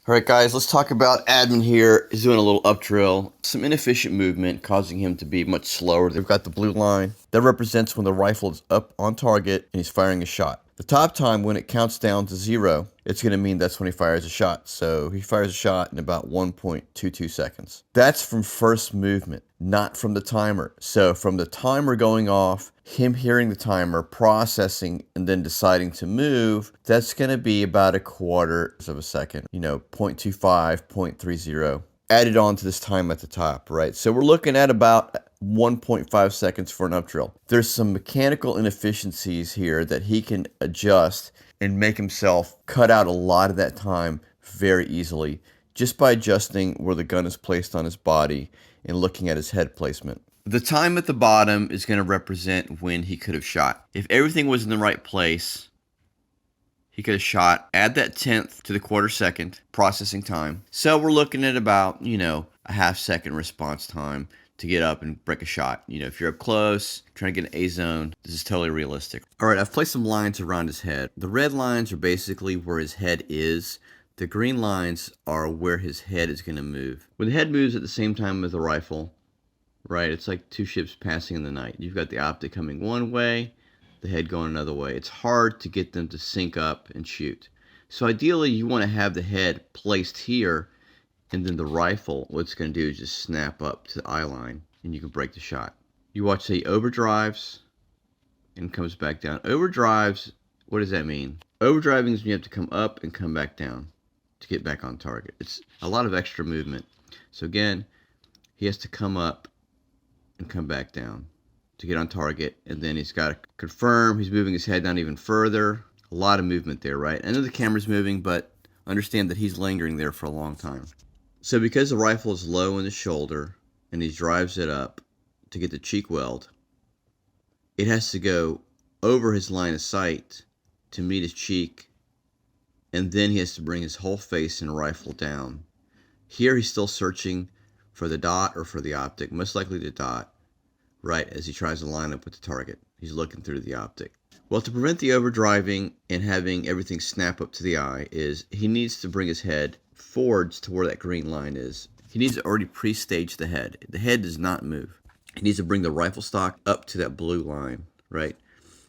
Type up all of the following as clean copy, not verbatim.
All right, guys, let's talk about admin here. He's doing a little up drill, some inefficient movement causing him to be much slower. They've got the blue line. That represents when the rifle is up on target and he's firing a shot. The top time, when it counts down to 0, it's going to mean that's when he fires a shot. So he fires a shot in about 1.22 seconds. That's from first movement, not from the timer. So from the timer going off, him hearing the timer, processing, and then deciding to move, that's going to be about a quarter of a second, 0.25, 0.30 added on to this time at the top, right? So we're looking at about 1.5 seconds for an up drill. There's some mechanical inefficiencies here that he can adjust and make himself cut out a lot of that time very easily just by adjusting where the gun is placed on his body and looking at his head placement. The time at the bottom is going to represent when he could have shot. If everything was in the right place, he could have shot. Add that 1/10 to the quarter second processing time. So we're looking at about, a half second response time to get up and break a shot. If you're up close, trying to get an A zone, this is totally realistic. All right, I've placed some lines around his head. The red lines are basically where his head is. The green lines are where his head is going to move. When the head moves at the same time as the rifle, right, it's like two ships passing in the night. You've got the optic coming one way, the head going another way. It's hard to get them to sync up and shoot. So ideally, you want to have the head placed here, and then the rifle, what it's going to do is just snap up to the eye line, and you can break the shot. You watch he overdrives and comes back down. Overdrives, what does that mean? Overdriving is when you have to come up and come back down to get back on target. It's a lot of extra movement. So again, he has to come up and come back down to get on target, and then he's got to confirm he's moving his head down even further. A lot of movement there, right? I know the camera's moving, but understand that he's lingering there for a long time. So because the rifle is low in the shoulder and he drives it up to get the cheek weld, it has to go over his line of sight to meet his cheek, and then he has to bring his whole face and rifle down. Here he's still searching for the dot or for the optic, most likely the dot, right, as he tries to line up with the target. He's looking through the optic. Well, to prevent the overdriving and having everything snap up to the eye is he needs to bring his head forwards to where that green line is. He needs to already pre-stage the head. The head does not move. He needs to bring the rifle stock up to that blue line, right?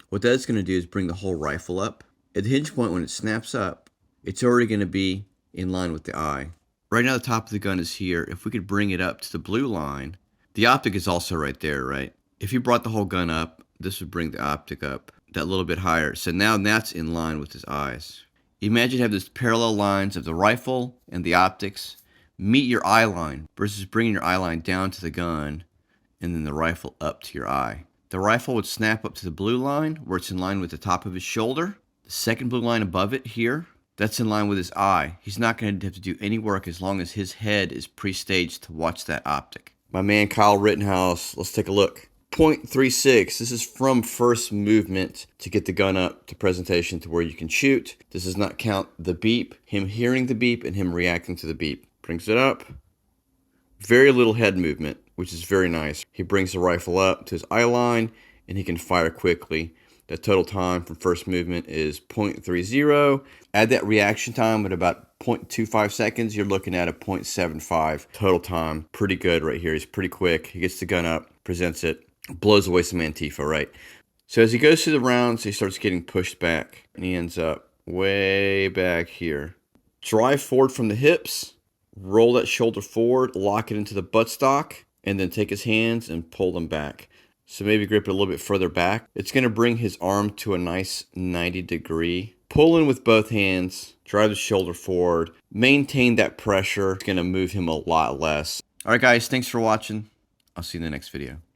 What that's going to do is bring the whole rifle up. At the hinge point, when it snaps up, it's already going to be in line with the eye. Right now, the top of the gun is here. If we could bring it up to the blue line, the optic is also right there, right? If you brought the whole gun up, this would bring the optic up that little bit higher. So now that's in line with his eyes. Imagine have these parallel lines of the rifle and the optics meet your eye line versus bringing your eye line down to the gun and then the rifle up to your eye. The rifle would snap up to the blue line where it's in line with the top of his shoulder. The second blue line above it here, that's in line with his eye. He's not going to have to do any work as long as his head is pre-staged to watch that optic. My man Kyle Rittenhouse, let's take a look. 0.36, this is from first movement to get the gun up to presentation to where you can shoot. This does not count the beep, him hearing the beep and him reacting to the beep. Brings it up. Very little head movement, which is very nice. He brings the rifle up to his eye line and he can fire quickly. The total time from first movement is 0.30. Add that reaction time at about 0.25 seconds. You're looking at a 0.75 total time. Pretty good right here. He's pretty quick. He gets the gun up, presents it, blows away some Antifa, right? So as he goes through the rounds, he starts getting pushed back, and he ends up way back here. Drive forward from the hips, roll that shoulder forward, lock it into the buttstock, and then take his hands and pull them back. So maybe grip it a little bit further back. It's going to bring his arm to a nice 90-degree. Pull in with both hands, drive the shoulder forward, maintain that pressure. It's going to move him a lot less. All right, guys, thanks for watching. I'll see you in the next video.